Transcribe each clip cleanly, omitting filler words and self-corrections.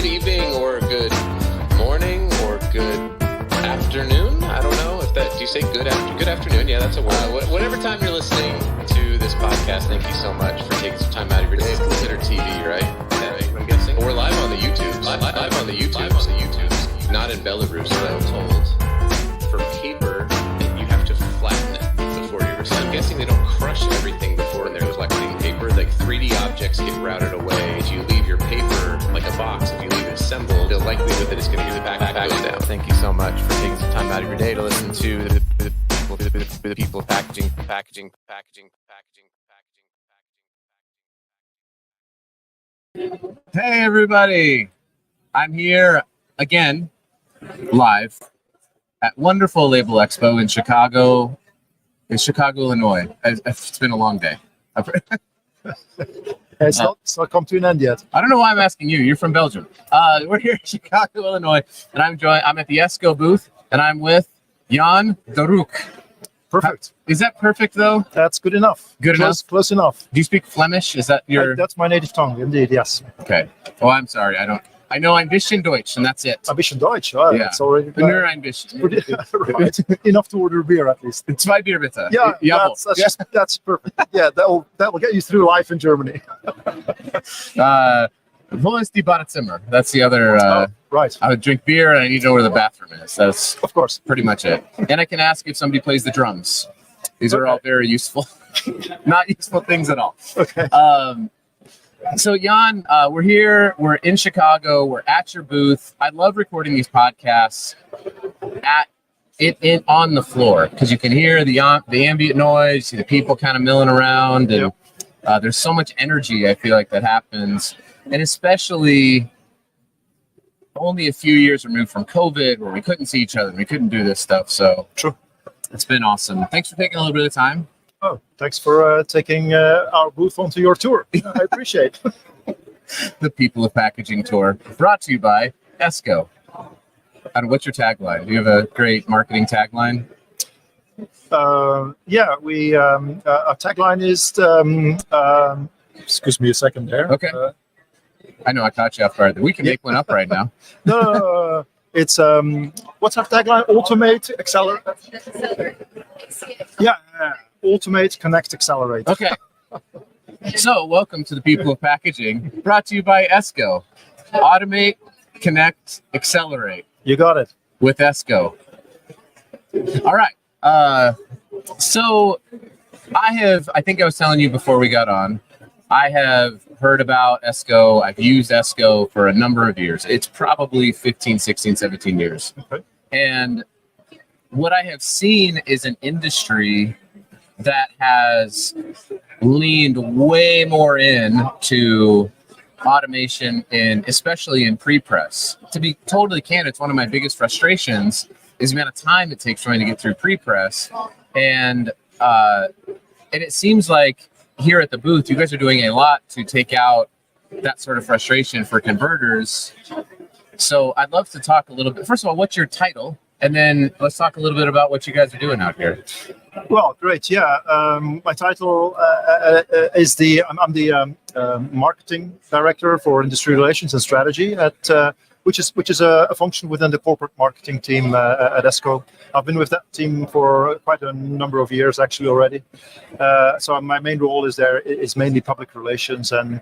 good evening or good morning or good afternoon. I don't know if that, do you say good afternoon? Yeah, that's a word. Whatever time you're listening to this podcast, thank you so much for taking some time out of your day. It's considered TV, right? I'm guessing. We're live on the YouTube. Live on the YouTube. Not in Belarus, though, told. For paper, you have to flatten it before you receive. I'm guessing they don't crush everything before they're collecting paper. Like 3D objects get routed away. As you leave your paper, like a box, if you leave it assembled, the likelihood that it's going to be the backpack goes down. Thank you so much for taking some time out of your day to listen to the people of packaging. Hey everybody, I'm here again, live at wonderful Label Expo in Chicago, Illinois. It's been a long day. It's not come to an end yet. I don't know why I'm asking you. You're from Belgium. We're here in Chicago, Illinois, and I'm at the Esko booth, and I'm with Jan De Roeck. Perfect. Is that perfect though? That's good enough. Close enough. Do you speak Flemish? Is that your? That's my native tongue, indeed. Yes. Okay. Oh, I'm sorry. I know ein bisschen Deutsch, and that's it. Ein bisschen Deutsch. Oh, yeah. It's already. Nur ein bisschen. Right. Enough to order beer at least. Zwei Bier bitte. Yeah. That's perfect. Yeah, that will get you through life in Germany. Wo ist die Badezimmer? That's the other. Right. I would drink beer and I need to know where the bathroom is. That's of course pretty much it. And I can ask if somebody plays the drums. These are all very useful, not useful things at all. Okay. So Jan, we're here. We're in Chicago. We're at your booth. I love recording these podcasts on the floor because you can hear the ambient noise, see the people kind of milling around, and there's so much energy. I feel like that happens, and especially only a few years removed from COVID, where we couldn't see each other and we couldn't do this stuff. So true. It's been awesome. Thanks for taking a little bit of time. Oh, thanks for taking our booth onto your tour. I appreciate the People of Packaging tour, brought to you by Esko. And what's your tagline? Do you have a great marketing tagline? Our tagline is. Excuse me a second there. Okay. I know I caught you off guard. We can make one up right now. No. It's what's our tagline? Automate, accelerate. Yeah. Automate, connect, accelerate. Okay. So, welcome to the People of Packaging, brought to you by Esko. Automate, connect, accelerate. You got it. With Esko. All right. So, I think I was telling you before we got on, I have heard about Esko. I've used Esko for a number of years. It's probably 15, 16, 17 years. Okay. And what I have seen is an industry that has leaned way more into automation, especially in pre-press. To be totally candid, it's one of my biggest frustrations is the amount of time it takes trying to get through pre-press. And it seems like here at the booth, you guys are doing a lot to take out that sort of frustration for converters. So I'd love to talk a little bit. First of all, what's your title? And then let's talk a little bit about what you guys are doing out here. Well, great. Yeah. My title is I'm the marketing director for industry relations and strategy at which is a function within the corporate marketing team at Esko. I've been with that team for quite a number of years actually already. So my main role is mainly public relations, and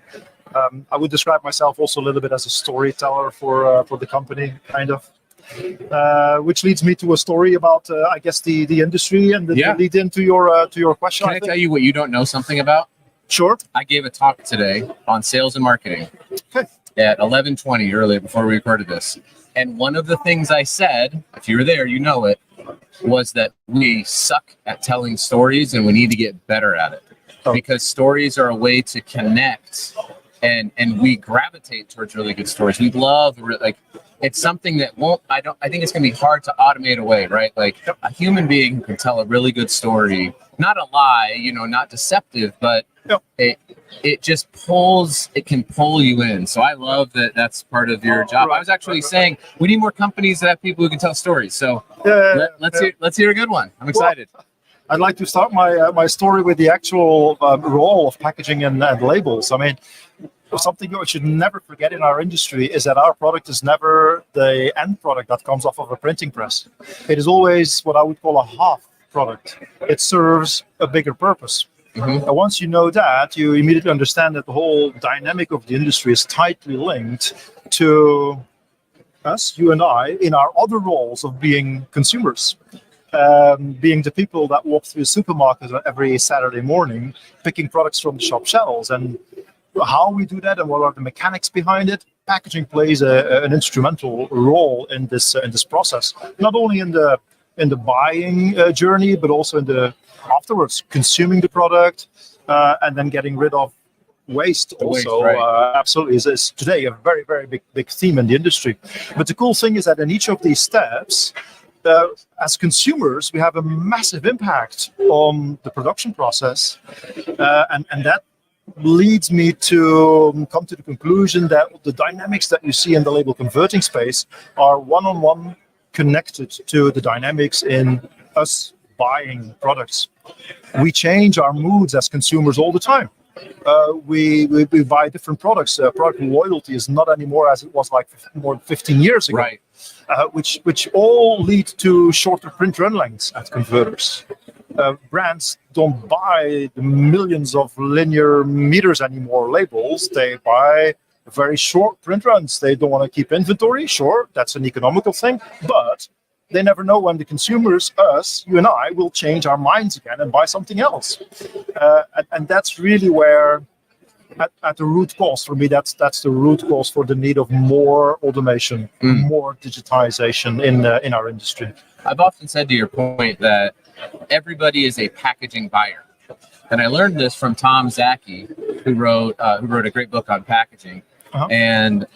I would describe myself also a little bit as a storyteller for the company, kind of. Which leads me to a story about, I guess, the industry and the lead into your question. Can I tell you what you don't know something about? Sure. I gave a talk today on sales and marketing. Okay. At 11:20 earlier before we recorded this. And one of the things I said, if you were there, you know it, was that we suck at telling stories and we need to get better at it. Because stories are a way to connect and we gravitate towards really good stories. We love, it's something that I think it's going to be hard to automate away, right? Like a human being who can tell a really good story, not a lie, not deceptive, but it just it can pull you in. So I love that that's part of your job. I was actually saying we need more companies that have people who can tell stories. So let's hear a good one. I'm excited. Well, I'd like to start my story with the actual role of packaging and labels. I mean, something you should never forget in our industry is that our product is never the end product that comes off of a printing press. It is always what I would call a half product. It serves a bigger purpose. And once you know that, you immediately understand that the whole dynamic of the industry is tightly linked to us, you and I, in our other roles of being consumers. Being the people that walk through the supermarket every Saturday morning, picking products from the shop shelves, and how we do that and what are the mechanics behind it. Packaging plays an instrumental role in this process, not only in the buying journey, but also in the afterwards consuming the product and then getting rid of waste. Also, right. Absolutely is today a very, very big theme in the industry. But the cool thing is that in each of these steps, as consumers, we have a massive impact on the production process, and that leads me to come to the conclusion that the dynamics that you see in the label converting space are one-on-one connected to the dynamics in us buying products. We change our moods as consumers all the time. We buy different products. Product loyalty is not anymore as it was like more than 15 years ago. Right. Which all lead to shorter print run lengths at converters. Brands don't buy the millions of linear meters anymore labels. They buy very short print runs. They don't want to keep inventory. Sure, that's an economical thing, but they never know when the consumers, us, you and I, will change our minds again and buy something else. And that's really where, at the root cause for me, that's the root cause for the need of more automation, more digitization in our industry. I've often said to your point that everybody is a packaging buyer, and I learned this from Tom Zaki, who wrote a great book on packaging. And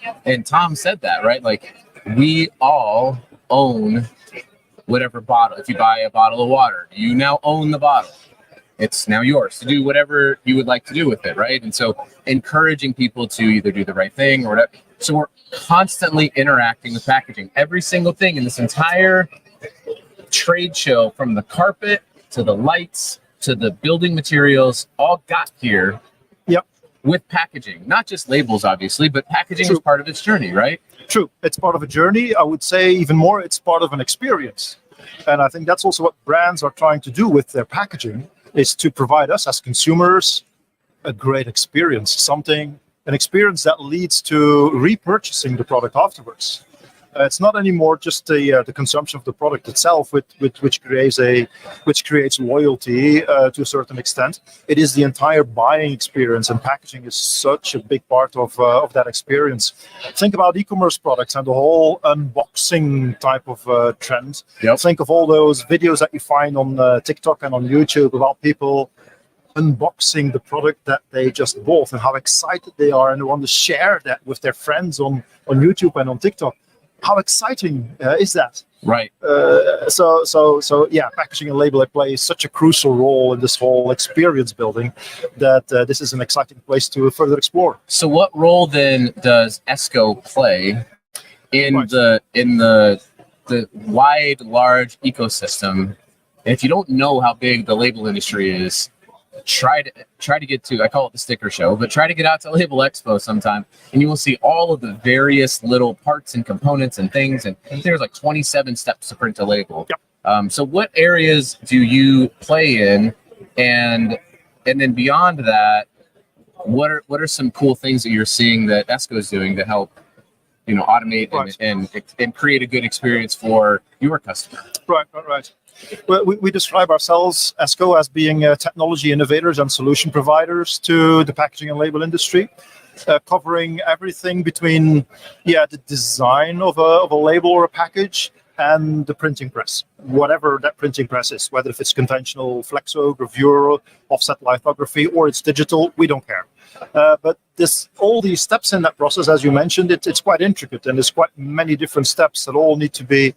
Tom said that, right? Like, we all own whatever bottle. If you buy a bottle of water, you now own the bottle. It's now yours to do whatever you would like to do with it, right? And so encouraging people to either do the right thing or whatever. So we're constantly interacting with packaging. Every single thing in this entire trade show, from the carpet to the lights to the building materials, all got here with packaging. Not just labels, obviously, but packaging is part of its journey, right? True. It's part of a journey. I would say even more, it's part of an experience. And I think that's also what brands are trying to do with their packaging, is to provide us as consumers a great experience, an experience that leads to repurchasing the product afterwards. It's not anymore just the consumption of the product itself, which creates loyalty to a certain extent. It is the entire buying experience, and packaging is such a big part of that experience. Think about e-commerce products and the whole unboxing type of trend. Think of all those videos that you find on TikTok and on YouTube about people unboxing the product that they just bought and how excited they are, and they want to share that with their friends on YouTube and on TikTok. How exciting is that? Right. So yeah, packaging and label play such a crucial role in this whole experience building that this is an exciting place to further explore. So what role then does Esko play in the wide, large ecosystem? And if you don't know how big the label industry is, try to get to, I call it the sticker show, but try to get out to Label Expo sometime, and you will see all of the various little parts and components and things, and there's like 27 steps to print a label. So what areas do you play in, and then beyond that, what are some cool things that you're seeing that Esko is doing to help automate and create a good experience for your customer? Right. Well, we describe ourselves, Esko, as being technology innovators and solution providers to the packaging and label industry, covering everything between the design of a label or a package and the printing press, whatever that printing press is, whether if it's conventional flexo, gravure, offset lithography, or it's digital, we don't care. But all these steps in that process, as you mentioned, it's quite intricate, and there's quite many different steps that all need to be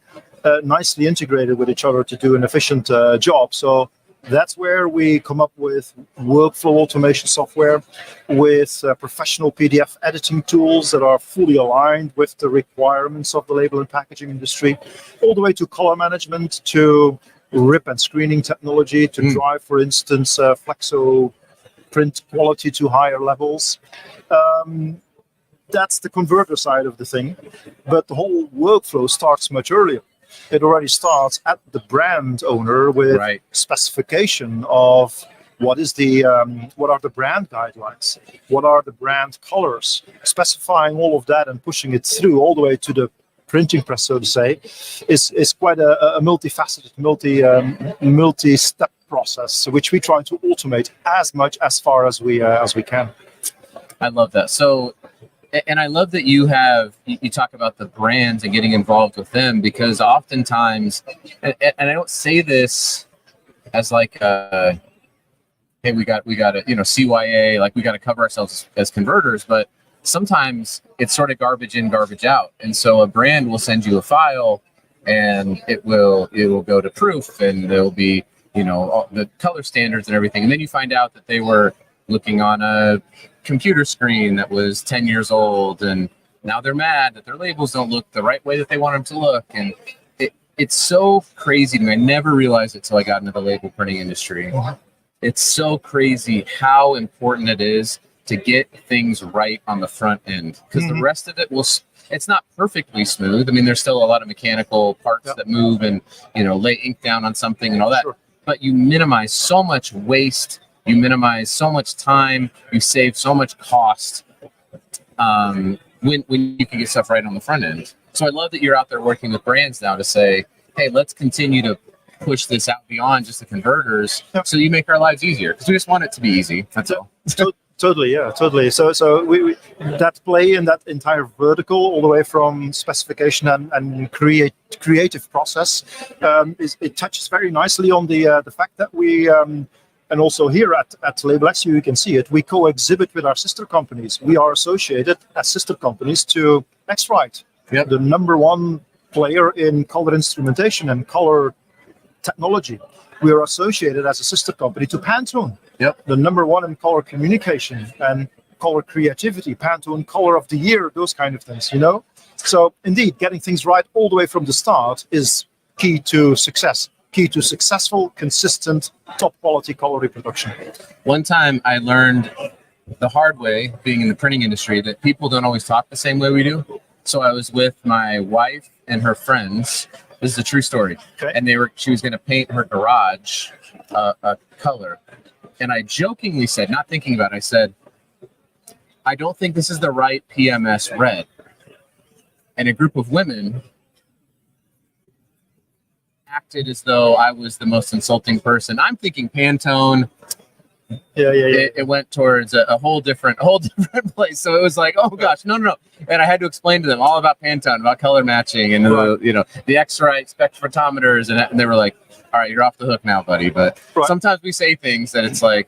nicely integrated with each other to do an efficient job. So that's where we come up with workflow automation software, with professional PDF editing tools that are fully aligned with the requirements of the label and packaging industry, all the way to color management, to rip and screening technology, to drive, for instance, flexo print quality to higher levels. That's the converter side of the thing, but the whole workflow starts much earlier. It already starts at the brand owner with specification of what are the brand guidelines, what are the brand colors, specifying all of that and pushing it through all the way to the printing press, so to say, is quite a multifaceted, multi-step process, which we try to automate as far as we can. I love that. So, and I love that you talk about the brands and getting involved with them, because oftentimes, and I don't say this as like, hey, we got to, CYA, like we got to cover ourselves as converters, but sometimes it's sort of garbage in, garbage out. And so a brand will send you a file and it will go to proof, and there'll be, all the color standards and everything. And then you find out that they were looking on a computer screen that was 10 years old, and now they're mad that their labels don't look the right way that they want them to look. And it's so crazy to me. I never realized it till I got into the label printing industry. It's so crazy how important it is to get things right on the front end, because the rest of it it's not perfectly smooth. I mean, there's still a lot of mechanical parts that move and, lay ink down on something and all that, but you minimize so much waste. You minimize so much time. You save so much cost when you can get stuff right on the front end. So I love that you're out there working with brands now to say, hey, let's continue to push this out beyond just the converters, so you make our lives easier, because we just want it to be easy. That's all. Totally. So we that play in that entire vertical, all the way from specification and creative process, it touches very nicely on the fact that we. And also here at Label X, you can see it. We co-exhibit with our sister companies. We are associated as sister companies to X-Rite, the number one player in color instrumentation and color technology. We are associated as a sister company to Pantone, the number one in color communication and color creativity. Pantone Color of the Year, those kind of things. So indeed, getting things right all the way from the start is key to success. Key to successful, consistent, top quality color reproduction. One time I learned the hard way, being in the printing industry, that people don't always talk the same way we do. So I was with my wife and her friends. This is a true story. Okay. And she was going to paint her garage a color. And I jokingly said, not thinking about it, I said, I don't think this is the right PMS red. And a group of women acted as though I was the most insulting person. I'm thinking Pantone. Yeah. It went towards a whole different place. So it was like, oh gosh, no. And I had to explain to them all about Pantone, about color matching, and the X-Rite spectrophotometers, and they were like, all right, you're off the hook now, buddy. But sometimes we say things that it's like,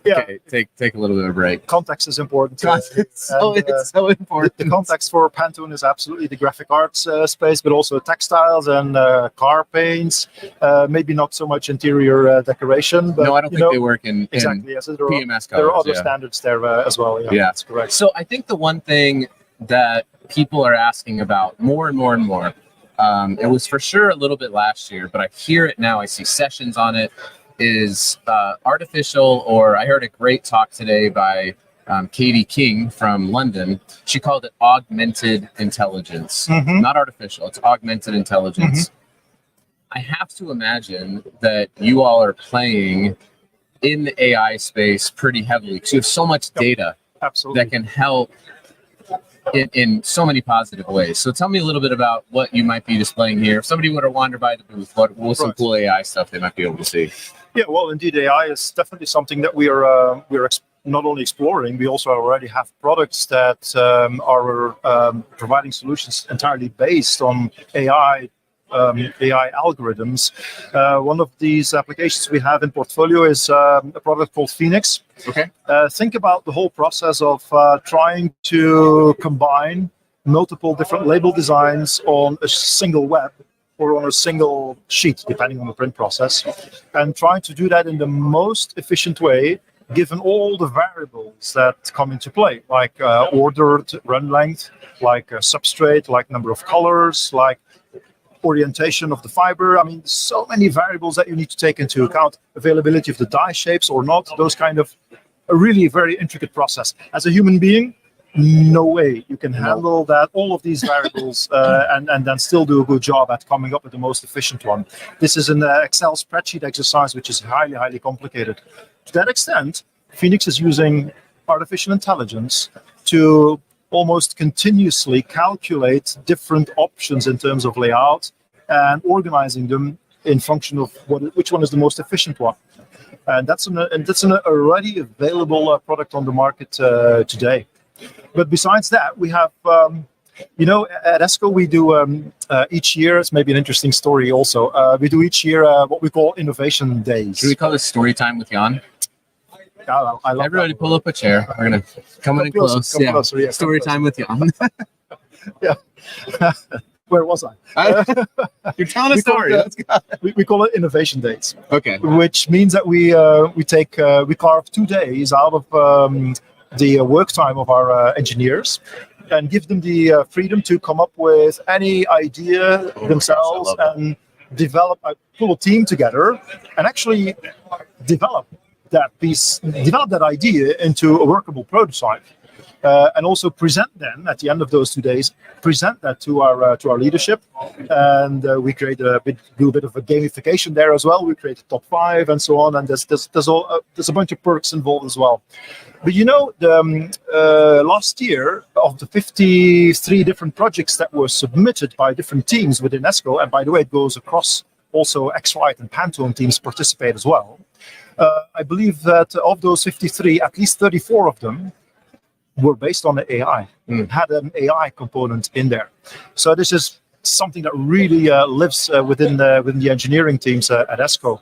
okay, take a little bit of a break. Context is important. It's so important. The context for Pantone is absolutely the graphic arts space, but also textiles and car paints. Maybe not so much interior decoration. But, no, I don't think they work in exactly. Yes, PMS colors. There are other standards there as well. Yeah, that's correct. So I think the one thing that people are asking about more and more and more, it was for sure a little bit last year, but I hear it now. I see sessions on it. Is artificial, or I heard a great talk today by Katie King from London. She called it augmented intelligence, not artificial. It's augmented intelligence. I have to imagine that you all are playing in the AI space pretty heavily, because you have so much data that can help in so many positive ways. So tell me a little bit about what you might be displaying here. If somebody were to wander by the booth, what's some cool AI stuff they might be able to see? Yeah, well, indeed, AI is definitely something that we're not only exploring, we also already have products that are providing solutions entirely based on AI algorithms. One of these applications we have in portfolio is a product called Phoenix. Okay. Think about the whole process of trying to combine multiple different label designs on a single web or on a single sheet, depending on the print process, and trying to do that in the most efficient way, given all the variables that come into play, like ordered run length, like substrate, like number of colors, like orientation of the fiber. I mean, so many variables that you need to take into account. Availability of the die shapes or not, those kind of a really very intricate process. As a human being, no way you can handle that, all of these variables, and then still do a good job at coming up with the most efficient one. This is an Excel spreadsheet exercise, which is highly, highly complicated. To that extent, Phoenix is using artificial intelligence to almost continuously calculate different options in terms of layout and organizing them in function of which one is the most efficient one. And that's an already available product on the market today. But besides that, we have, at Esko, we do each year, it's maybe an interesting story also, we do each year what we call innovation days. Should we call this story time with Jan? I love Everybody that. pull up a chair. We're going to come in close. Come closer, yeah, Story time with Jan. Yeah. Where was I? You're telling a story. Let's go. We call it innovation days. Okay. Which means that we carve 2 days out of the work time of our engineers and give them the freedom to come up with any idea themselves and pull a team together and actually develop that idea into a workable prototype. And also present them at the end of those 2 days. Present that to our leadership, and we create do a bit of a gamification there as well. We create a top 5 and so on, and there's a bunch of perks involved as well. But the last year, of the 53 different projects that were submitted by different teams within Esko, and by the way, it goes across also X-Rite and Pantone teams participate as well. I believe that of those 53, at least 34 of them were based on the AI, had an AI component in there. So this is something that really lives within the engineering teams at Esko.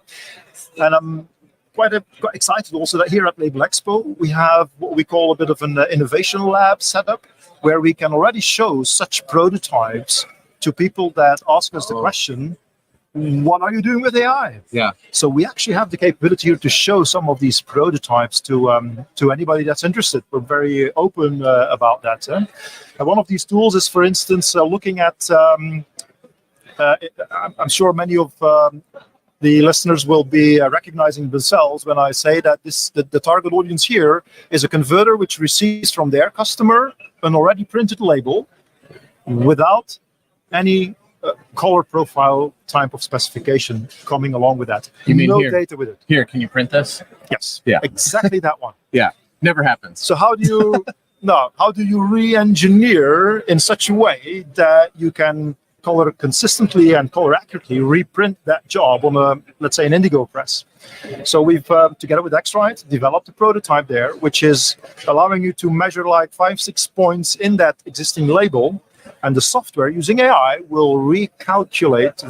And I'm quite excited also that here at Label Expo, we have what we call a bit of an innovation lab setup, where we can already show such prototypes to people that ask us the question, what are you doing with AI? Yeah. So we actually have the capability here to show some of these prototypes to anybody that's interested. We're very open about that. And one of these tools is, for instance, looking at. I'm sure many of the listeners will be recognizing themselves when I say that the target audience here is a converter which receives from their customer an already printed label without any color profile type of specification coming along with that. You mean no here? Data with it. Here, can you print this? Yes. Yeah. Exactly that one. Yeah. Never happens. So how do you re-engineer in such a way that you can color consistently and color accurately reprint that job on let's say an indigo press? So we've together with X-Rite developed a prototype there, which is allowing you to measure like 5-6 points in that existing label. And the software using AI will recalculate,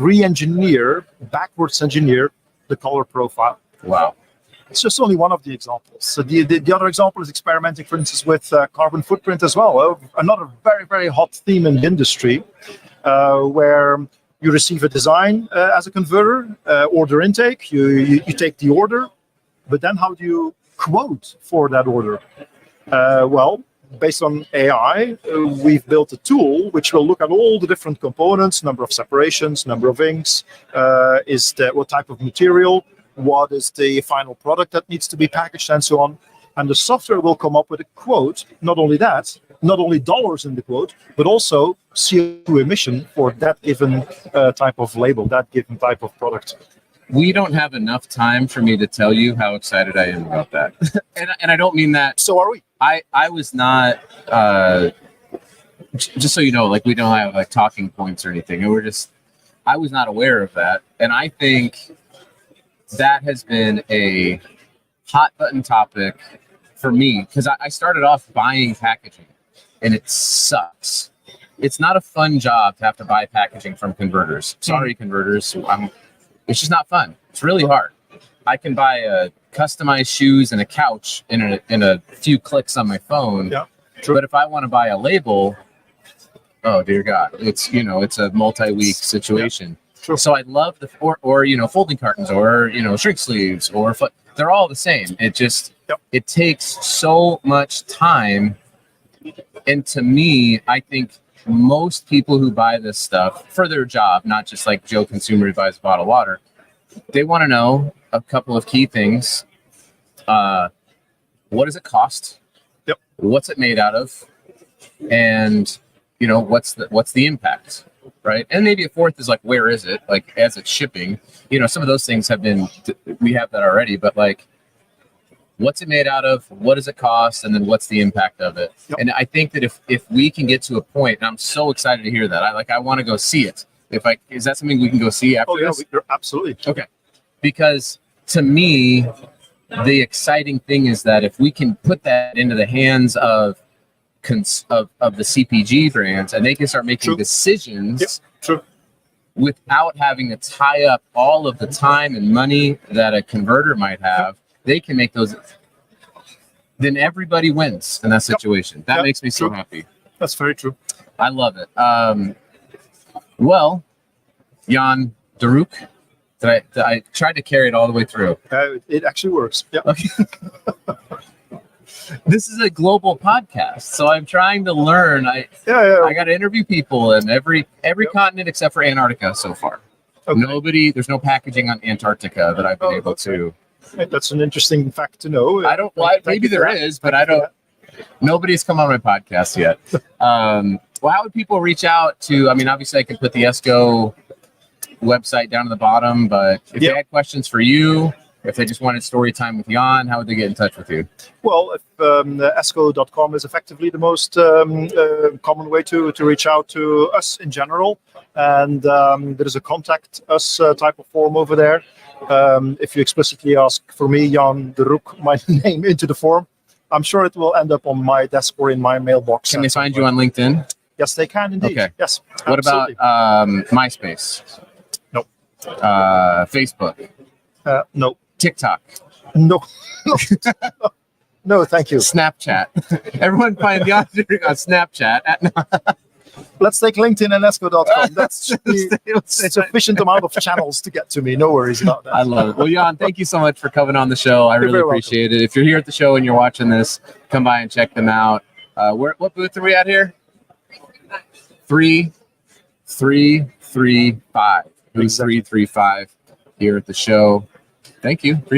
backwards engineer the color profile. Wow. It's just only one of the examples. So the other example is experimenting, for instance, with carbon footprint as well. Another very, very hot theme in the industry, where you receive a design as a converter, order intake, you take the order, but then how do you quote for that order? Well, based on AI, we've built a tool which will look at all the different components, number of separations, number of inks, what type of material, what is the final product that needs to be packaged, and so on. And the software will come up with a quote. Not only that, not only dollars in the quote, but also CO2 emission for that given type of label, that given type of product. We don't have enough time for me to tell you how excited I am about that. and I don't mean that. So are we. I was not, just so you know, like we don't have like talking points or anything. I was not aware of that. And I think that has been a hot button topic for me, because I started off buying packaging and it sucks. It's not a fun job to have to buy packaging from converters. Sorry, converters. It's just not fun. It's really hard. I can buy customized shoes and a couch in a few clicks on my phone. Yeah, true. But if I want to buy a label, oh dear God, it's a multi-week situation. Yeah, true. So I love or folding cartons or shrink sleeves or they're all the same. It just it takes so much time, and to me, I think most people who buy this stuff for their job, not just like Joe Consumer who buys a bottle of water, they want to know a couple of key things. What does it cost? Yep. What's it made out of? And what's the impact, right? And maybe a fourth is like, where is it? Like as it's shipping, some of those things we have that already, but like, what's it made out of? What does it cost? And then what's the impact of it? Yep. And I think that if we can get to a point, and I'm so excited to hear that, I want to go see it. Is that something we can go see after this? Absolutely. Okay. Because to me, the exciting thing is that if we can put that into the hands of the CPG brands and they can start making decisions without having to tie up all of the time and money that a converter might have, they can make those. Then everybody wins in that situation. That makes me so happy. That's very true. I love it. Well, Jan De Roeck, I tried to carry it all the way through. It actually works. Yeah. Okay. This is a global podcast, so I'm trying to learn. I got to interview people in every continent except for Antarctica so far. Okay. There's no packaging on Antarctica that I've been able to. That's an interesting fact to know. I don't. Well, maybe there is, but I don't. Nobody's come on my podcast yet. Well, how would people reach out to? I mean, obviously, I can put the Esko website down at the bottom, but if they had questions for you, if they just wanted story time with Jan, how would they get in touch with you? Well, if Esko.com is effectively the most common way to reach out to us in general, and there is a contact us type of form over there. If you explicitly ask for me, Jan De Roeck, my name into the form, I'm sure it will end up on my desk or in my mailbox. Can they find you on LinkedIn? Yes, they can indeed. Okay. Yes. What about MySpace? No. Facebook? No. TikTok? No. No, thank you. Snapchat. Everyone find Jan De Roeck on Snapchat. Let's take LinkedIn and Esko.com. That's a sufficient amount of channels to get to me. No worries about that. I love it. Well, Jan, thank you so much for coming on the show. I really appreciate it. If you're here at the show and you're watching this, come by and check them out. What booth are we at here? 335. 335 here at the show. Thank you. Appreciate it.